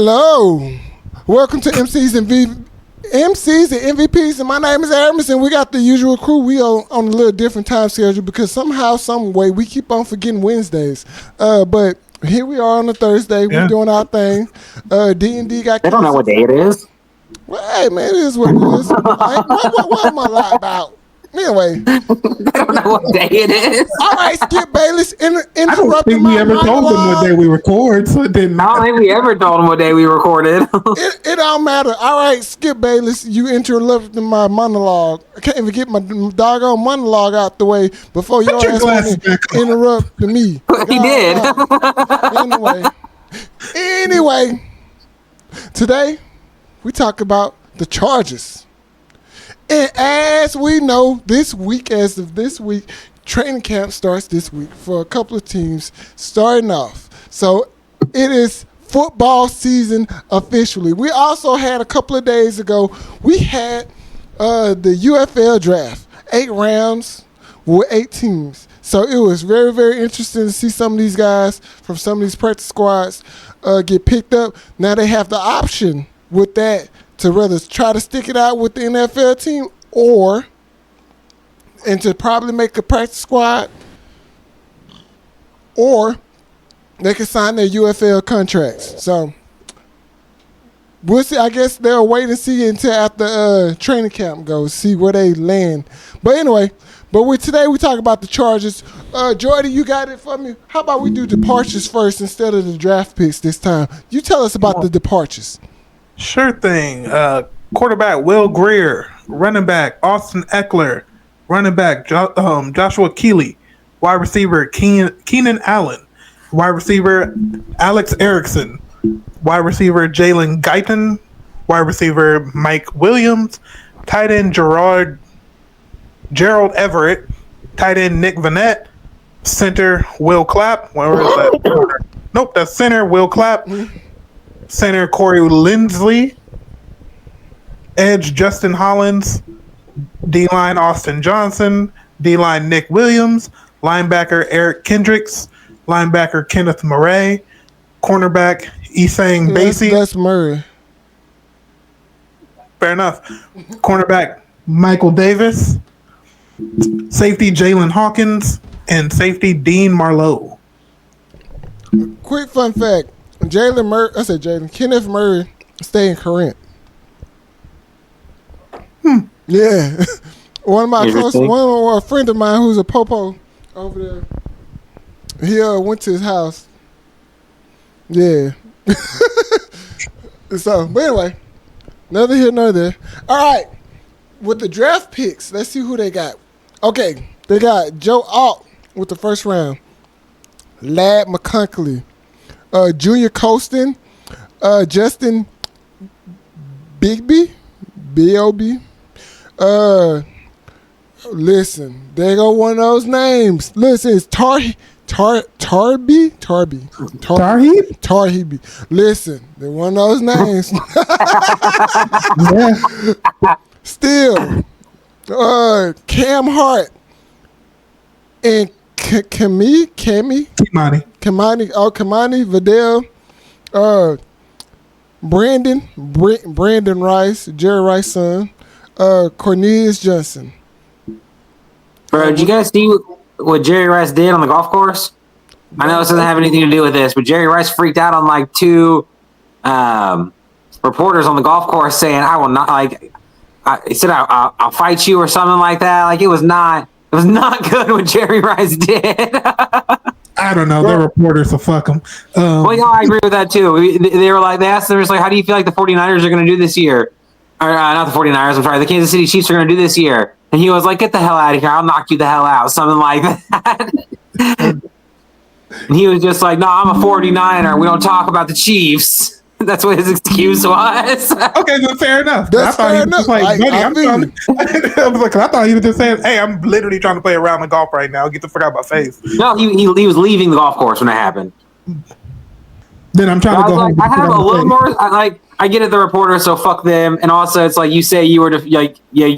Hello. Welcome to MCs and MVPs, and my name is Aramis, and we got the usual crew. We are on a little different time schedule because somehow, some way, we keep on forgetting Wednesdays. But here we are on a Thursday. We're doing our thing. D&D got... They don't know what day it is. Well, hey, man, it is what it is. What am I lying about? Anyway. They don't know what day it is. All right, Skip Bayless interrupting I don't think we ever told them what day we record, so it didn't matter. I don't think we ever told them what day we recorded. It don't matter. All right, Skip Bayless, you interrupted my monologue. I can't even get my doggone monologue out the way before your ass interrupt me. He did. Anyway, today we talk about the Chargers. And as we know, as of this week, training camp starts this week for a couple of teams starting off. So it is football season officially. We also had a couple of days ago, we had the UFL draft, 8 rounds with 8 teams. So it was very, very interesting to see some of these guys from some of these practice squads get picked up. Now they have the option with that to rather try to stick it out with the NFL team and to probably make a practice squad, or they can sign their UFL contracts. So we'll see. I guess they'll wait and see until after training camp goes, see where they land. But anyway, today we talk about the Chargers. Jordy, you got it for me? How about we do departures first instead of the draft picks this time? You tell us about the departures. Sure thing. Quarterback Will Grier, running back Austin Eckler, running back Joshua Keeley, wide receiver Keenan Allen, wide receiver Alex Erickson, wide receiver Jalen Guyton, wide receiver Mike Williams, tight end Gerald Everett, tight end Nick Vanette, center Will Clapp. Where is that? Nope, that's center Will Clapp. Center Corey Linsley, edge Justin Hollins, D-line Austin Johnson, D-line Nick Williams, linebacker Eric Kendricks, linebacker Kenneth Murray, cornerback Esang Basie. That's Murray. Fair enough. Cornerback Michael Davis, safety Jalen Hawkins, and safety Dean Marlowe. Quick fun fact. Kenneth Murray staying current. Yeah. A friend of mine who's a popo over there, he went to his house. Yeah. So, but anyway, neither here nor there. All right. With the draft picks, let's see who they got. Okay. They got Joe Alt with the first round. Ladd McConkey. Junior Colston, Justin Bigby, B.O.B. Listen, there go one of those names. Listen, it's Tarheby. Listen, they're one of those names. Yeah. Still, Cam Hart and Kamani Vidal, Brandon Rice, Jerry Rice's son, Cornelius Johnson. Bro, did you guys see what Jerry Rice did on the golf course? I know this doesn't have anything to do with this, but Jerry Rice freaked out on like 2 reporters on the golf course saying, "I will not," he said, "I'll fight you" or something like that. Like it was not good what Jerry Rice did. I don't know. They're reporters, so fuck them. Well, yeah, I agree with that too. They were like, they asked them, how do you feel like the 49ers are going to do this year? Or not the 49ers, I'm sorry, the Kansas City Chiefs are going to do this year. And he was like, get the hell out of here. I'll knock you the hell out. Something like that. And he was just like, no, I'm a 49er. We don't talk about the Chiefs. That's what his excuse was. Okay, then fair enough. That's fair enough. I thought he was just saying, hey, I'm literally trying to play around the golf right now. Get the fuck out of my face. No, he was leaving the golf course when it happened. Then I'm trying to go home. I have a little more, I get it, the reporter, so fuck them. And also, it's like you say you were, yeah,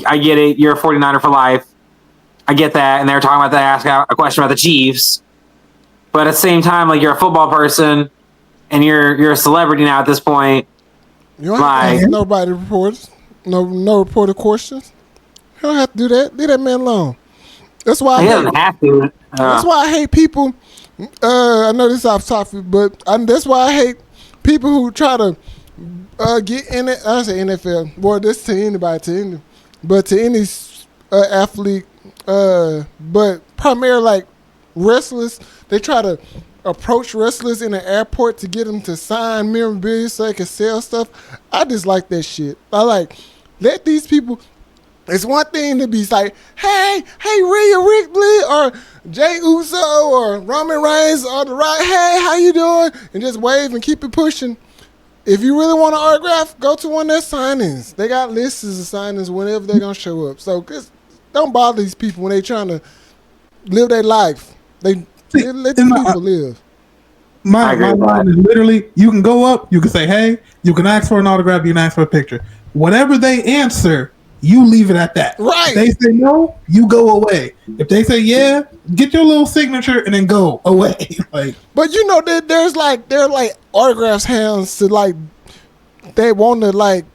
I get it. You're a 49er for life. I get that. And they're talking about that, ask a question about the Chiefs. But at the same time, like, you're a football person. and you're a celebrity now at this point. You don't have to ask nobody reporters. No reporter questions. You don't have to do that. Leave that man alone. That's why He doesn't have to. that's why I hate people. I know this is off topic, but that's why I hate people who try to get in it. I say NFL. Well, this to anybody, but to any athlete. But primarily like wrestlers, they try to approach wrestlers in the airport to get them to sign memorabilia so they can sell stuff. I just like that shit. I like let these people. It's one thing to be like, hey, Rhea Ripley or Jay Uso or Roman Reigns or The Rock, hey, how you doing? And just wave and keep it pushing. If you really want an autograph, go to one of their signings. They got lists of signings whenever they're going to show up. So just don't bother these people when they're trying to live their life. They let the people live. My line is literally, you can go up, you can say, hey, you can ask for an autograph, you can ask for a picture. Whatever they answer, you leave it at that. Right. If they say no, you go away. If they say yeah, get your little signature and then go away. Like, but you know, there are like autographs hounds to like, they want to like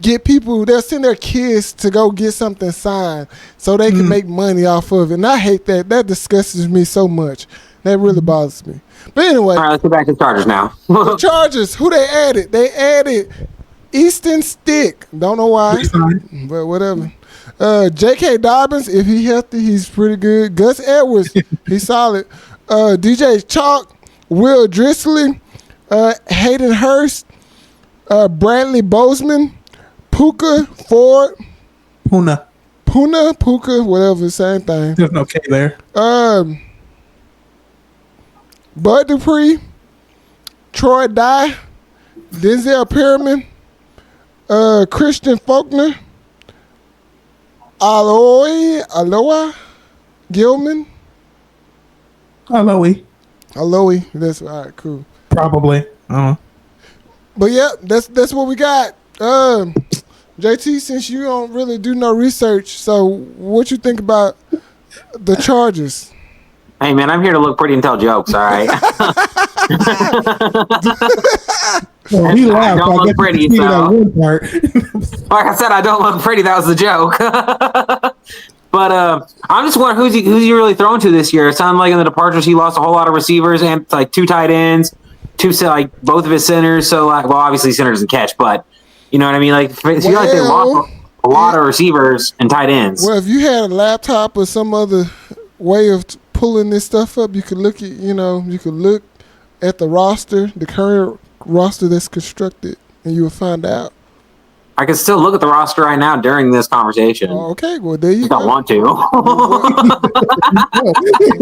get people, they'll send their kids to go get something signed so they can make money off of it. And I hate that. That disgusts me so much. That really bothers me. But anyway. All right, let's go back to the Chargers now. The Chargers, who they added? They added Easton Stick. Don't know why, but whatever. J.K. Dobbins, if he healthy, he's pretty good. Gus Edwards, he's solid. DJ Chalk, Will Driscoll, Hayden Hurst, Bradley Bozeman, Puka Ford, Puka, whatever, same thing. There's no K there. Bud Dupree, Troy Dye, Denzel Perriman, Christian Faulkner, Aloha Gilman. Aloe. That's all right, cool. Probably. But yeah, that's what we got. JT, since you don't really do no research, so what you think about the Chargers? Hey man, I'm here to look pretty and tell jokes. All right. Well, he laughed. I don't look pretty, so. That one part. Like I said, I don't look pretty. That was the joke. But I'm just wondering who's he really throwing to this year. It sounded like in the departures he lost a whole lot of receivers and like 2 tight ends, both of his centers. So like, well, obviously centers and catch, but you know what I mean. Like, I feel like they lost a lot of receivers and tight ends. Well, if you had a laptop or some other way of pulling this stuff up, you could look at the roster, the current roster that's constructed, and you will find out. I can still look at the roster right now during this conversation. Oh, okay, well there you go. Don't want to.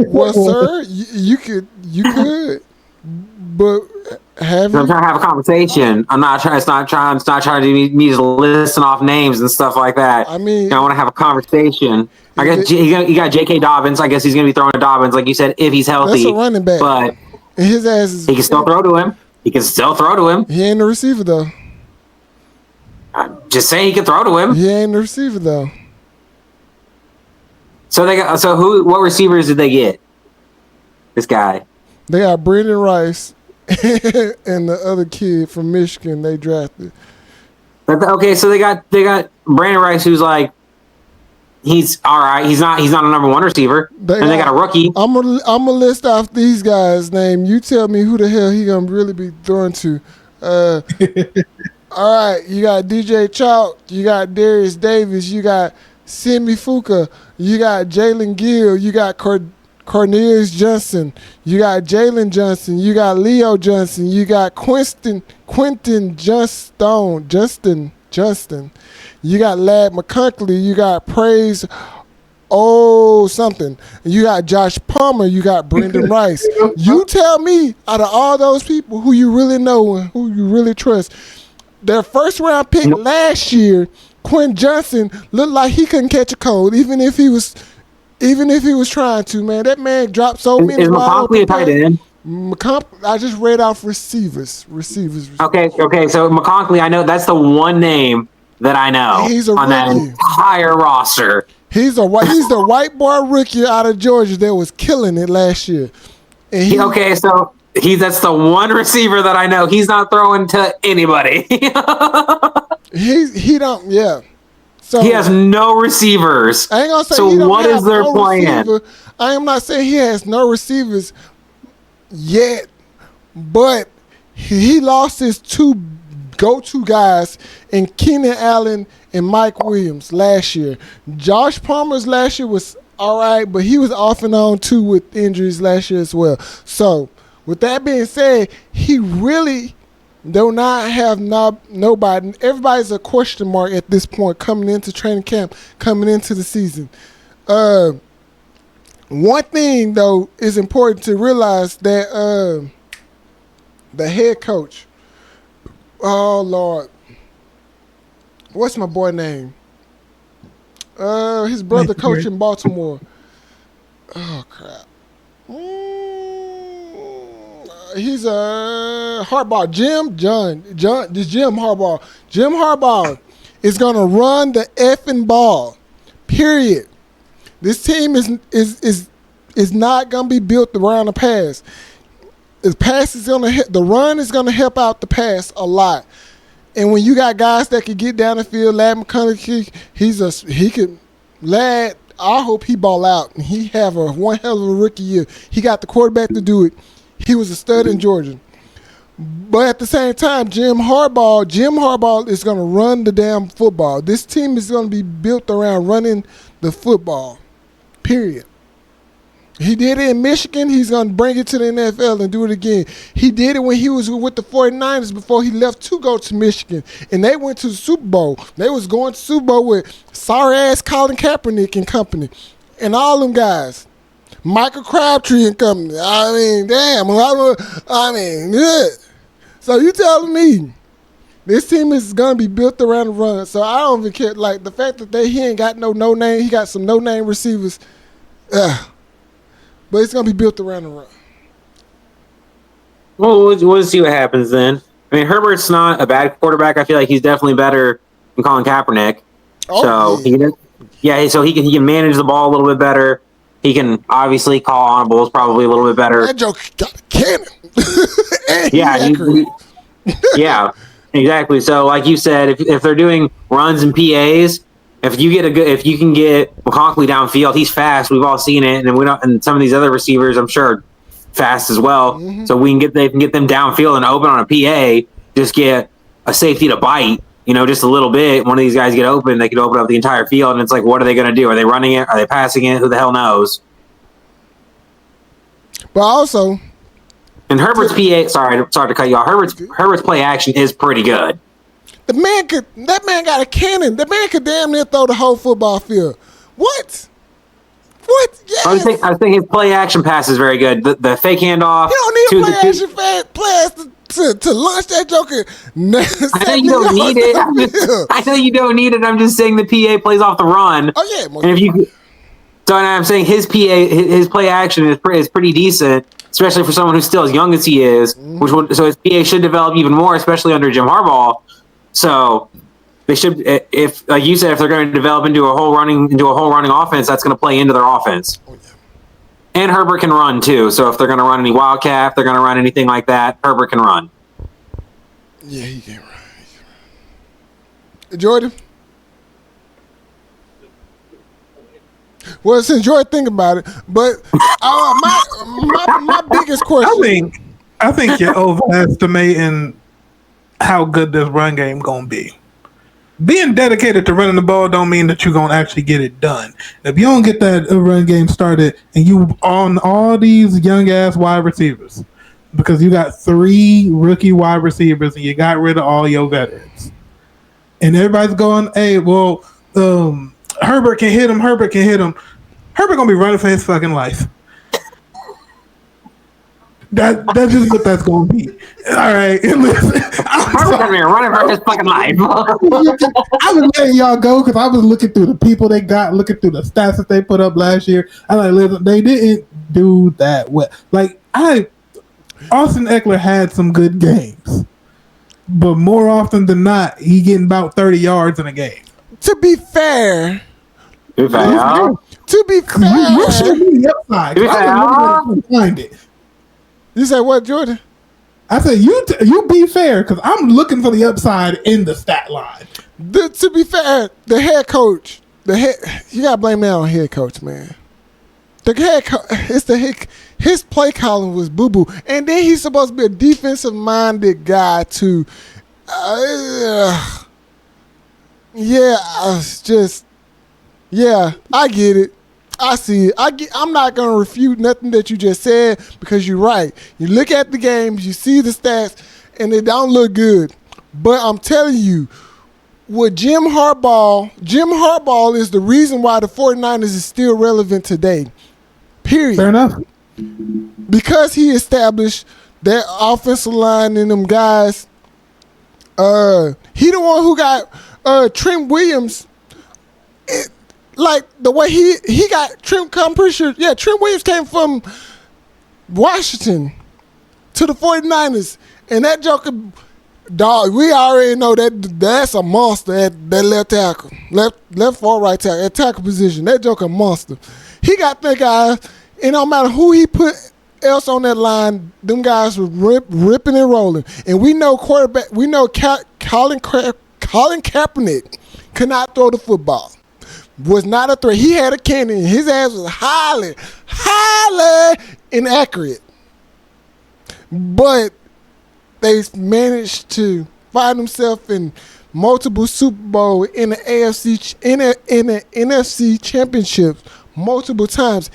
Well, sir, you could, but I'm trying to have a conversation. I'm not trying. It's not trying to be me just listing off names and stuff like that. I mean, I want to have a conversation. I guess you got J.K. Dobbins. I guess he's going to be throwing to Dobbins, like you said, if he's healthy. That's a running back, but and his ass is. He can still throw to him. He ain't the receiver though. I'm just saying he can throw to him. He ain't the receiver though. So what receivers did they get? This guy. They got Brandon Rice and the other kid from Michigan they drafted. Okay, so they got Brandon Rice, who's like, he's all right. He's not a number 1 receiver. They got a rookie. I'm gonna list off these guys' name. You tell me who the hell he gonna really be throwing to. All right, you got DJ Chalk, you got Darius Davis, you got Simi Fuka, you got Jalen Gill, you got Cornelius Johnson, you got Jalen Johnson, you got Leo Johnson, you got Quentin Justin, you got Lad McCunkley, you got Praise something, you got Josh Palmer, you got Brendan Rice. You tell me, out of all those people, who you really know and who you really trust. Their first round pick last year, Quinn Johnson, looked like he couldn't catch a cold, even if he was trying to. Man, that man dropped so many. Is McConkley a tight end? I just read off receivers. Okay. So McConkley, I know that's the one name that I know on that entire roster. He's the white boy rookie out of Georgia that was killing it last year. So That's the one receiver that I know he's not throwing to anybody. he don't. Yeah. So he has no receivers. I ain't gonna say. So he don't what have is their no plan? receiver. I am not saying he has no receivers yet, but he lost his two go-to guys in Keenan Allen and Mike Williams last year. Josh Palmer's last year was all right, but he was off and on too with injuries last year as well. So with that being said, he really do not have nobody. Everybody's a question mark at this point coming into training camp, coming into the season. One thing though is important to realize that the head coach, oh Lord, what's my boy name? His brother coach in Baltimore. Oh crap. He's a Harbaugh. Jim Harbaugh. Jim Harbaugh is gonna run the effing ball. Period. This team is not gonna be built around the pass. The pass is gonna hit. The run is gonna help out the pass a lot. And when you got guys that can get down the field, Ladd McConkey, Ladd. I hope he ball out and he have one hell of a rookie year. He got the quarterback to do it. He was a stud in Georgia. But at the same time, Jim Harbaugh is going to run the damn football. This team is going to be built around running the football, period. He did it in Michigan. He's going to bring it to the NFL and do it again. He did it when he was with the 49ers before he left to go to Michigan. And they went to the Super Bowl. They was going to the Super Bowl with sorry-ass Colin Kaepernick and company and all them guys. Michael Crabtree and company. I mean, damn. Yeah. So you telling me this team is going to be built around the run. So I don't even care. Like, the fact that he ain't got no name. He got some no-name receivers. But it's going to be built around the run. Well, we'll see what happens then. I mean, Herbert's not a bad quarterback. I feel like he's definitely better than Colin Kaepernick. So he can manage the ball a little bit better. He can obviously call audibles probably a little bit better. That joke got a cannon. Yeah, exactly. So, like you said, if they're doing runs and PAs, if you can get McConkley downfield, he's fast. We've all seen it, and some of these other receivers, I'm sure, fast as well. Mm-hmm. So they can get them downfield and open on a PA. Just get a safety to bite, just a little bit. One of these guys get open, they could open up the entire field, and it's like, what are they going to do? Are they running it? Are they passing it? Who the hell knows? But also, and Herbert's PA. Sorry to cut you off. Herbert's play action is pretty good. That man got a cannon. The man could damn near throw the whole football field. What? Yes. I think his play action pass is very good. The fake handoff. You don't need a play action pass to launch that joker. I know you don't need it. I know you don't need it. I'm just saying the PA plays off the run. Oh yeah. And I'm saying his PA, his play action is pretty decent, especially for someone who's still as young as he is. Mm-hmm. So his PA should develop even more, especially under Jim Harbaugh. So they should, if like you said, if they're going to develop into a whole running offense, that's going to play into their offense. Oh, yeah. And Herbert can run too. So if they're going to run any wildcat, if they're going to run anything like that, Herbert can run. Yeah, he can run. Jordan. Well, since Jordan think about it, but my biggest question. I think you're overestimating how good this run game gonna be. Being dedicated to running the ball don't mean that you're gonna actually get it done. If you don't get that run game started and you on all these young ass wide receivers, because you got 3 rookie wide receivers and you got rid of all your veterans, and everybody's going, hey, well, Herbert can hit him. Herbert gonna be running for his fucking life. That's just what that's gonna be. All right, listen. Herbert's gonna be running for his fucking life. I was letting y'all go because I was looking through the people they got, looking through the stats that they put up last year. I'm like, listen, they didn't do that well. Like Austin Eckler had some good games, but more often than not, he getting about 30 yards in a game. To be fair, you should be the upside. I find it. You say what, Jordan? I said you be fair because I'm looking for the upside in the stat line. To be fair, the head coach, you gotta blame that on head coach, man. The head his play calling was boo boo, and then he's supposed to be a defensive minded guy too. I get it. I see it. I'm not going to refute nothing that you just said because you're right. You look at the games, you see the stats, and they don't look good. But I'm telling you, with Jim Harbaugh is the reason why the 49ers is still relevant today. Period. Fair enough. Because he established that offensive line and them guys. He the one who got Trent Williams. Like the way he got Trent, I'm pretty sure. Yeah, Trent Williams came from Washington to the 49ers, and that joker, dog. We already know that's a monster at that left tackle, left or right tackle, at tackle position. That joker monster. He got that guy, and no matter who he put else on that line, them guys were ripping and rolling. And we know quarterback. We know Colin Kaepernick could not throw the football. Was not a threat. He had a cannon. His ass was highly inaccurate. But they managed to find themselves in multiple Super Bowl in the AFC in the NFC championships multiple times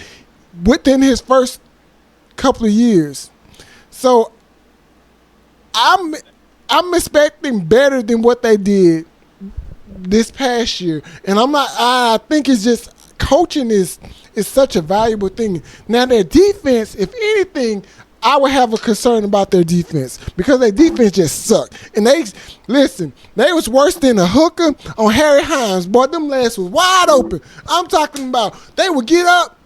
within his first couple of years. So I'm expecting better than what they did this past year, and I think it's just coaching is such a valuable thing. Now their defense, if anything, I would have a concern about their defense because their defense just sucked. And they was worse than a hooker on Harry Hines. Boy, them legs was wide open. I'm talking about they would get up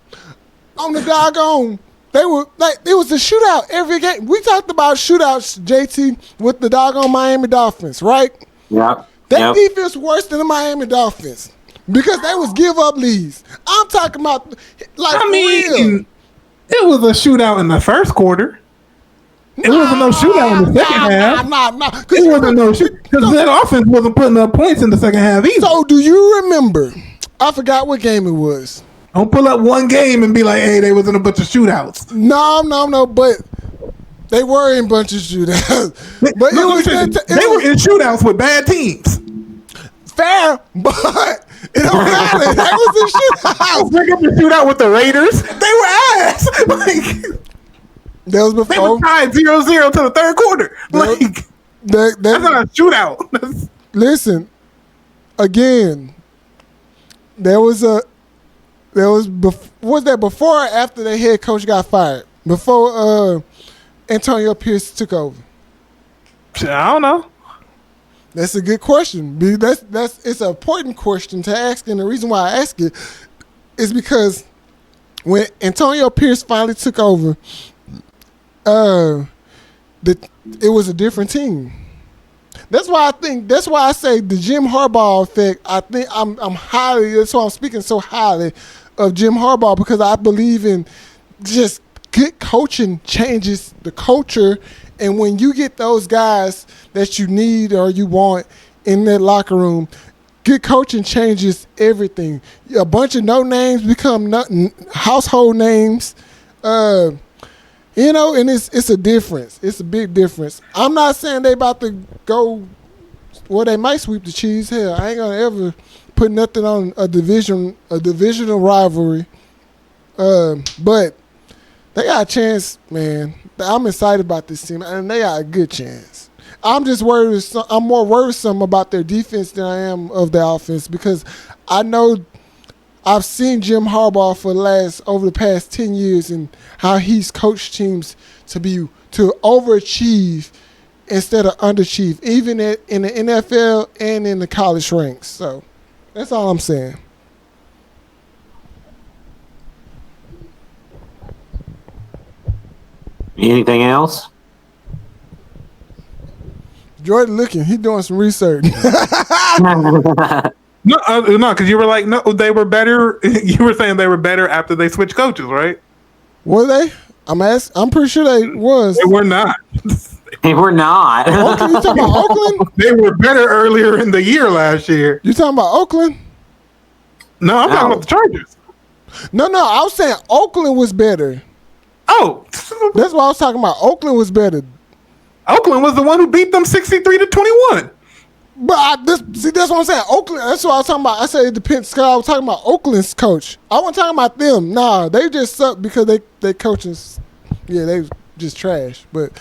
on the doggone. They were like it was a shootout every game. We talked about shootouts, JT, with the doggone Miami Dolphins, right? Yeah. That defense worse than the Miami Dolphins because they was give up leads. I'm talking about like it was a shootout in the first quarter. It wasn't no shootout in the second half. It wasn't no shootout because that offense wasn't putting up points in the second half either. So do you remember? I forgot what game it was. Don't pull up one game and be like, "Hey, they was in a bunch of shootouts." No, but they were in a bunch of shootouts. But they were in shootouts with bad teams. Fair, but it don't matter. That was a shootout. Bring up the shootout with the Raiders. They were ass. That was before. They were tied 0-0 to the third quarter. That's not a shootout. Listen, again, was that before or after the head coach got fired? Before Antonio Pierce took over? I don't know. That's a good question. It's an important question to ask, and the reason why I ask it is because when Antonio Pierce finally took over, it was a different team. That's why I say the Jim Harbaugh effect. I think I'm highly. That's why I'm speaking so highly of Jim Harbaugh because I believe in just good coaching changes the culture. And when you get those guys that you need or you want in that locker room, good coaching changes everything. A bunch of no names become household names. And it's a difference. It's a big difference. I'm not saying they about to go well, they might sweep the Chiefs. Hell, I ain't gonna ever put nothing on a divisional rivalry. But they got a chance, man. I'm excited about this team, and they got a good chance. I'm just worried. I'm more worrisome about their defense than I am of the offense because I know I've seen Jim Harbaugh over the past 10 years and how he's coached teams to overachieve instead of underachieve, even in the NFL and in the college ranks. So that's all I'm saying. Anything else? Jordan looking, he doing some research. No, because you were like, no, they were better. You were saying they were better after they switched coaches, right? Were they? I'm pretty sure they was. They were not. They were not. Oakland, you talking about Oakland? They were better earlier in the year last year. You talking about Oakland? No, I'm talking No. about the Chargers. No, I was saying Oakland was better. Oh, That's what I was talking about. Oakland was better. Oakland was the one who beat them 63-21. But that's what I'm saying. Oakland. That's what I was talking about. I said it depends. Cause I was talking about Oakland's coach. I wasn't talking about them. Nah, they just suck because they coaches. Yeah, they just trash. But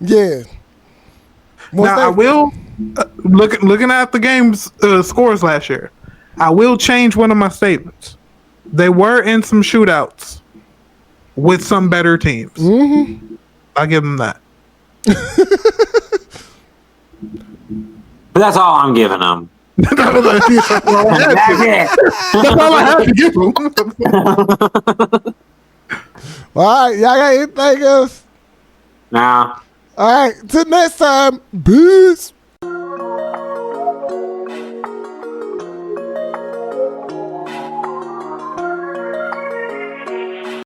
yeah. Now I will looking at the game's scores last year. I will change one of my statements. They were in some shootouts with some better teams. Mm-hmm. I'll give them that. But that's all I'm giving them. That's all I That's it. had to give them. All right, y'all got anything else? Now. All right, till next time. Peace.